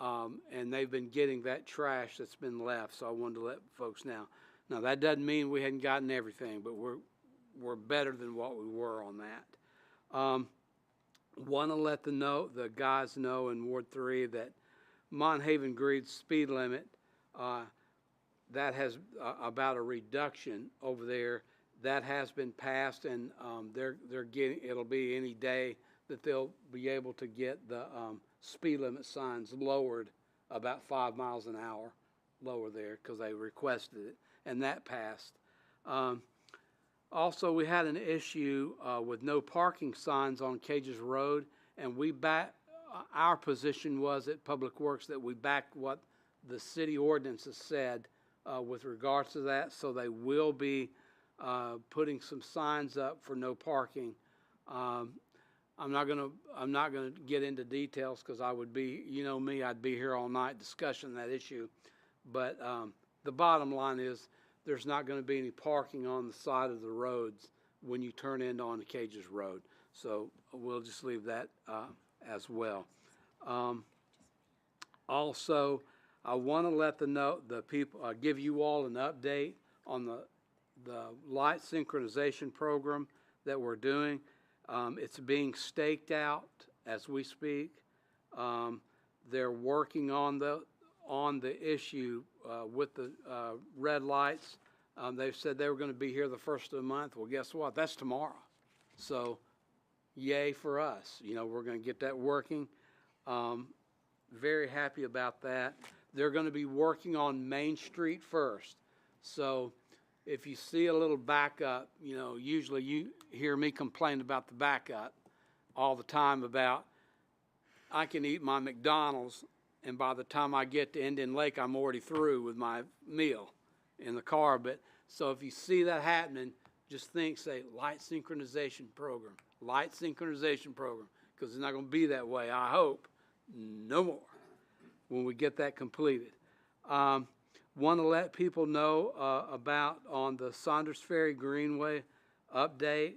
I: and they've been getting that trash that's been left. So I wanted to let folks know. Now that doesn't mean we hadn't gotten everything, but we're better than what we were on that. Want to let the guys know in Ward 3 that
K: Monhaven Greed speed limit, that has about a reduction over there. That has been passed, and they're getting, it'll be any day that they'll be able to get the speed limit signs lowered about 5 miles an hour lower there because they requested it, and that passed. Also, we had an issue with no parking signs on Cages Road, and our position was at Public Works that we backed what the city ordinances said with regards to that, so they will be putting some signs up for no parking. I'm not gonna get into details because I would be, you know me, I'd be here all night discussing that issue. But the bottom line is there's not going to be any parking on the side of the roads when you turn into on the Cages Road. So we'll just leave that as well. Also, I want to let the people give you all an update on the light synchronization program that we're doing. It's being staked out as we speak. They're working on the issue with the red lights. They've said they were going to be here the first of the month. Well, guess what? That's tomorrow. So, yay for us. You know, we're going to get that working. Very happy about that. They're going to be working on Main Street first. So, if you see a little backup, you know, usually you hear me complain about the backup all the time about I can eat my McDonald's and by the time I get to Indian Lake, I'm already through with my meal in the car. But so if you see that happening, just say light synchronization program, because it's not going to be that way, I hope, no more when we get that completed. Want to let people know about on the Saunders Ferry Greenway update.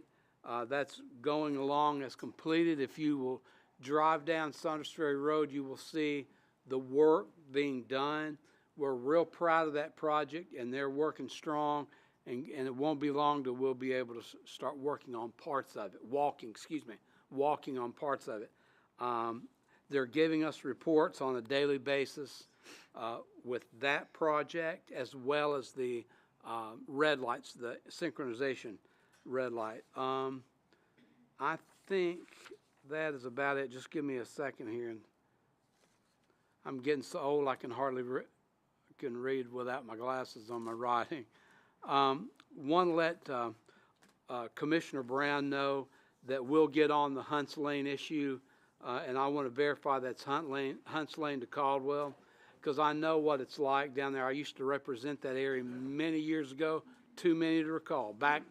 K: That's going along as completed. If you will drive down Saunders Ferry Road, you will see the work being done. We're real proud of that project, and they're working strong, and it won't be long till we'll be able to start working on parts of it, walking on parts of it. They're giving us reports on a daily basis with that project, as well as the red lights, the synchronization red light. I think that is about it. Just give me a second here. And I'm getting so old I can hardly can read without my glasses on my writing. Want to let Commissioner Brown know that we'll get on the Hunts Lane issue, and I want to verify that's Hunts Lane to Caldwell, because I know what it's like down there. I used to represent that area many years ago, too many to recall, back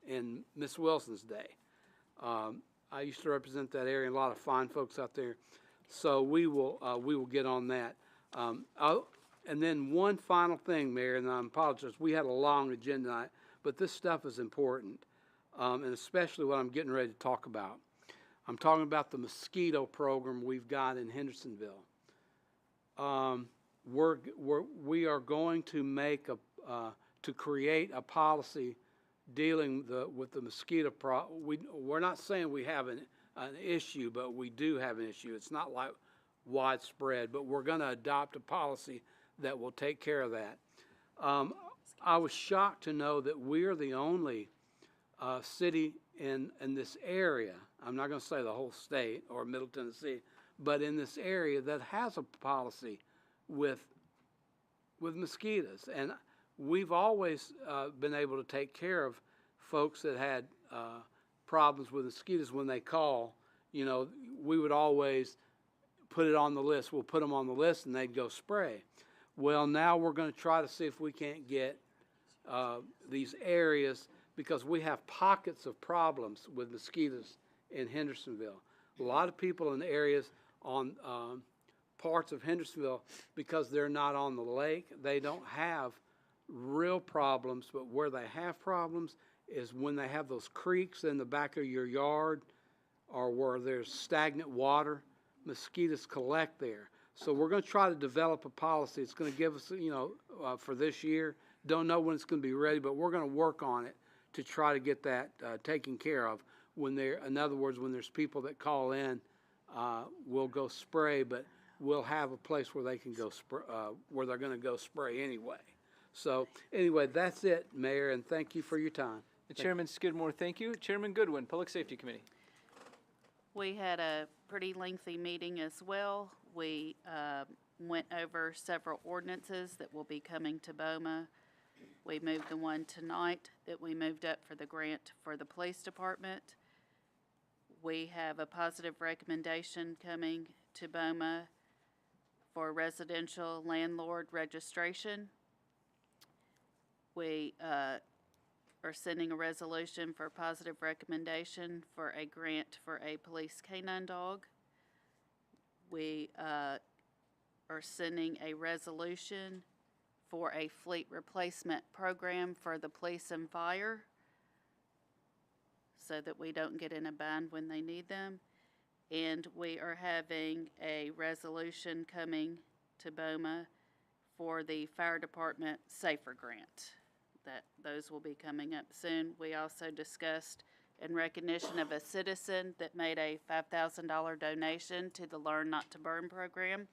K: in Miss Wilson's day. I used to represent that area, and a lot of fine folks out there. So we will get on that. And then one final thing, Mayor, and I apologize, we had a long agenda tonight, but this stuff is important, and especially what I'm getting ready to talk about. I'm talking about the mosquito program we've got in Hendersonville. We are going to make to create a policy dealing with the mosquito problem. We're not saying we have an issue, but we do have an issue. It's not like widespread, but we're going to adopt a policy that will take care of that. I was shocked to know that we're the only city in this area, I'm not going to say the whole state or Middle Tennessee, but in this area that has a policy with mosquitoes. And we've always been able to take care of folks that had problems with mosquitoes when they call. You know, we would always put it on the list. We'll put them on the list and they'd go spray. Well, now we're going to try to see if we can't get these areas, because we have pockets of problems with mosquitoes in Hendersonville. A lot of people in the areas on parts of Hendersonville, because they're not on the lake, they don't have real problems, but where they have problems is when they have those creeks in the back of your yard or where there's stagnant water, mosquitoes collect there. So we're going to try to develop a policy. It's going to give us, for this year. Don't know when it's going to be ready, but we're going to work on it to try to get that taken care of. In other words, when there's people that call in, we'll go spray, but will have a place where they can go where they're going to go spray anyway. So anyway, that's it, Mayor, and thank you for your time.
A: Chairman Skidmore, thank you. Chairman Goodwin, Public Safety Committee.
L: We had a pretty lengthy meeting as well. We went over several ordinances that will be coming to BOMA. We moved the one tonight that we moved up for the grant for the police department. We have a positive recommendation coming to BOMA for residential landlord registration. We are sending a resolution for positive recommendation for a grant for a police canine dog. We are sending a resolution for a fleet replacement program for the police and fire so that we don't get in a bind when they need them. And we are having a resolution coming to BOMA for the fire department SAFER grant. Those will be coming up soon. We also discussed, in recognition of a citizen that made a $5,000 donation to the Learn Not to Burn program,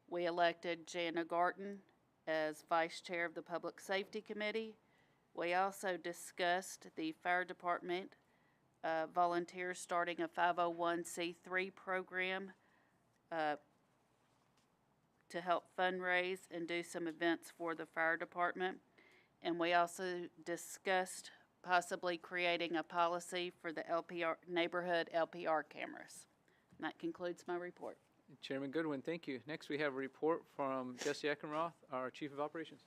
L: we elected Jana Garten as Vice Chair of the Public Safety Committee. We also discussed the fire department volunteers starting a 501c3 program to help fundraise and do some events for the fire department. And we also discussed possibly creating a policy for the neighborhood LPR cameras. And that concludes my report.
A: Chairman Goodwin, thank you. Next, we have a report from Jesse Eckenroth, our Chief of Operations.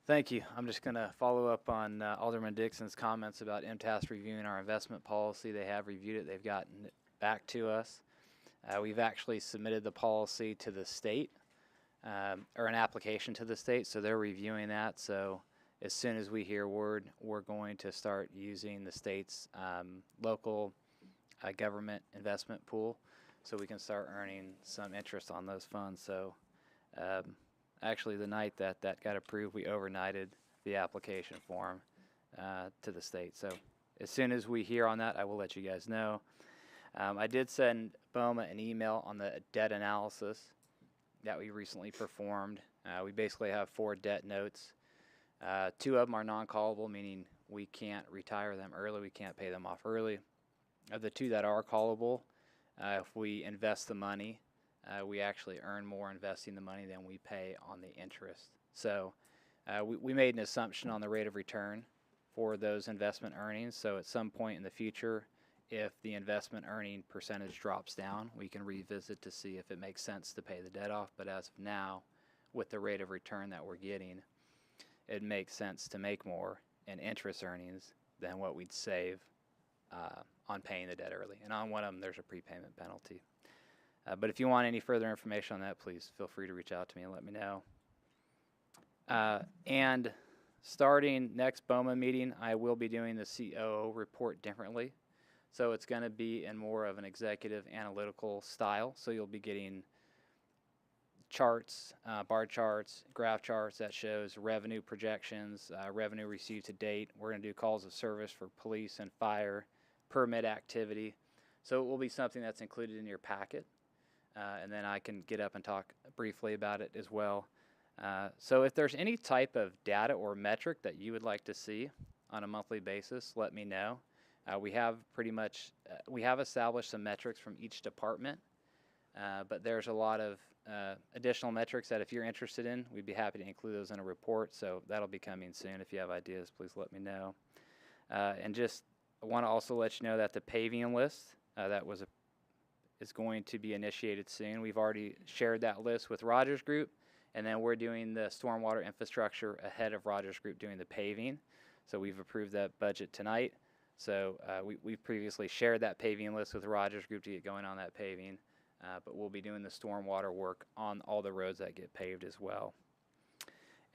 M: Thank you. I'm just going to follow up on Alderman Dixon's comments about MTAS reviewing our investment policy. They have reviewed it. They've gotten it back to us. We've actually submitted the policy to the state, or an application to the state, so they're reviewing that. So as soon as we hear word, we're going to start using the state's local government investment pool so we can start earning some interest on those funds. So actually, the night that got approved, we overnighted the application form to the state. So as soon as we hear on that, I will let you guys know. I did send BOMA an email on the debt analysis that we recently performed. We basically have 4 debt notes. 2 of them are non-callable, meaning we can't retire them early. We can't pay them off early. Of the 2 that are callable, if we invest the money, we actually earn more investing the money than we pay on the interest. So we made an assumption on the rate of return for those investment earnings. So at some point in the future, if the investment earning percentage drops down, we can revisit to see if it makes sense to pay the debt off. But as of now, with the rate of return that we're getting, it makes sense to make more in interest earnings than what we'd save on paying the debt early. And on one of them, there's a prepayment penalty. But if you want any further information on that, please feel free to reach out to me and let me know. And starting next BOMA meeting, I will be doing the COO report differently. So it's going to be in more of an executive analytical style. So you'll be getting charts, bar charts, graph charts that shows revenue projections, revenue received to date. We're going to do calls of service for police and fire, permit activity. So it will be something that's included in your packet. And then I can get up and talk briefly about it as well. So if there's any type of data or metric that you would like to see on a monthly basis, let me know. We have we have established some metrics from each department, but there's a lot of additional metrics that if you're interested in, we'd be happy to include those in a report. So that'll be coming soon. If you have ideas, please let me know. And just want to also let you know that the paving list is going to be initiated soon. We've already shared that list with Rogers Group, and then we're doing the stormwater infrastructure ahead of Rogers Group doing the paving. So we've approved that budget tonight. So we've previously shared that paving list with Rogers Group to get going on that paving, but we'll be doing the stormwater work on all the roads that get paved as well.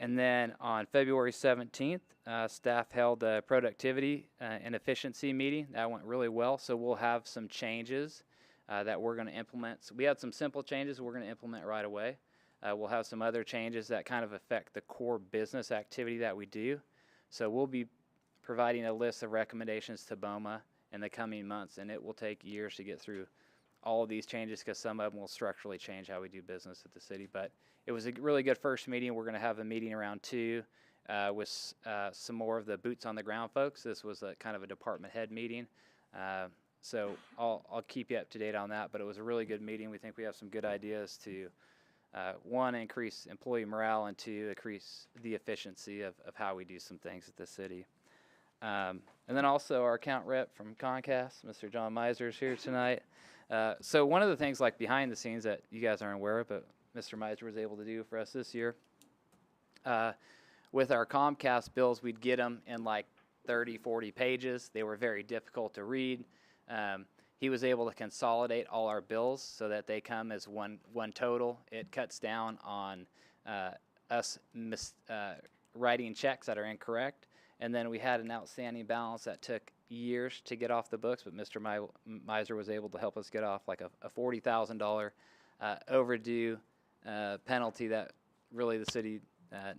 M: And then on February 17th, staff held a productivity and efficiency meeting. That went really well, so we'll have some changes that we're going to implement. So we had some simple changes we're going to implement right away. We'll have some other changes that kind of affect the core business activity that we do. So we'll be providing a list of recommendations to BOMA in the coming months, and it will take years to get through all of these changes because some of them will structurally change how we do business at the city. But it was a really good first meeting. We're going to have a meeting around 2 with some more of the boots on the ground folks. This was a kind of a department head meeting. So I'll keep you up to date on that, but it was a really good meeting. We think we have some good ideas to, one, increase employee morale, and 2, increase the efficiency of how we do some things at the city. And then also our account rep from Comcast, Mr. John Miser, is here tonight. So one of the things like behind the scenes that you guys aren't aware of, but Mr. Miser was able to do for us this year, with our Comcast bills, we'd get them in like 30, 40 pages. They were very difficult to read. He was able to consolidate all our bills so that they come as one total. It cuts down on us writing checks that are incorrect. And then we had an outstanding balance that took years to get off the books, but Mr. Miser was able to help us get off like a $40,000 overdue penalty that really the city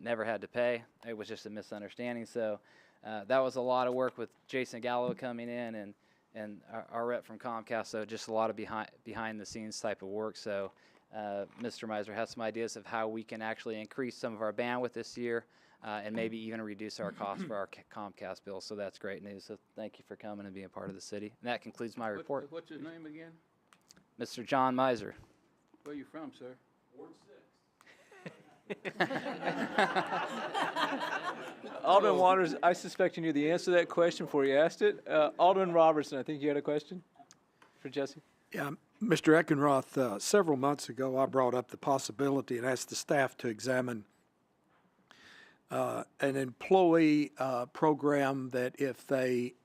M: never had to pay. It was just a misunderstanding. So that was a lot of work with Jason Gallo coming in and our rep from Comcast. So just a lot of behind the scenes type of work. So Mr. Miser has some ideas of how we can actually increase some of our bandwidth this year and maybe even reduce our cost for our Comcast bills. So that's great news. So thank you for coming and being part of the city. And that concludes my report.
N: What's his name again?
M: Mr. John Miser.
N: Where are you from, sir? Ward 6.
A: Alderman Waters, I suspect you knew the answer to that question before you asked it. Alderman Robertson, I think you had a question for Jesse.
I: Yeah, Mr. Eckenroth, several months ago, I brought up the possibility and asked the staff to examine an employee program that if they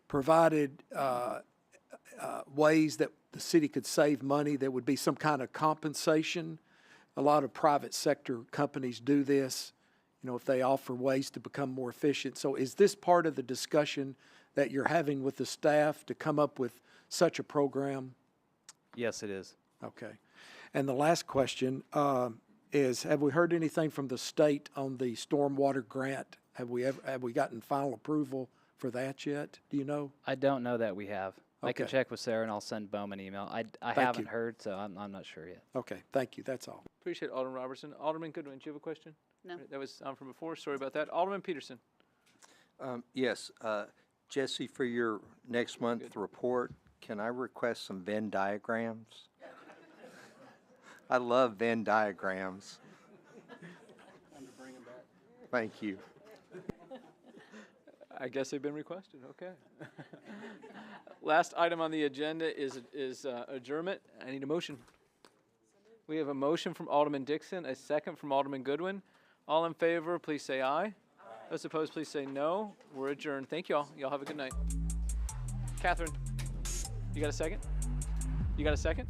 I: provided ways that the city could save money, there would be some kind of compensation. A lot of private sector companies do this, you know, if they offer ways to become more efficient. So is this part of the discussion that you're having with the staff to come up with such a program?
M: Yes, it is.
I: Okay. And the last question is, have we heard anything from the state on the stormwater grant? Have we gotten final approval for that yet? Do you know?
M: I don't know that we have.
I: Okay.
M: I can check with Sarah and I'll send Bowman an email. I haven't heard, so I'm not sure yet.
I: Okay, thank you. That's all.
A: Appreciate it, Alderman Robertson. Alderman Goodwin, do you have a question?
L: No.
A: That was from before. Sorry about that. Alderman Peterson.
O: Yes, Jesse, for your next month report, can I request some Venn diagrams? I love Venn diagrams.
N: Time to bring him back.
O: Thank you.
A: I guess they've been requested. Okay. Last item on the agenda is adjournment. I need a motion. We have a motion from Alderman Dixon, a second from Alderman Goodwin. All in favor, please say aye. Aye. Those opposed, please say no. We're adjourned. Thank you all. Y'all have a good night. Catherine, you got a second? You got a second?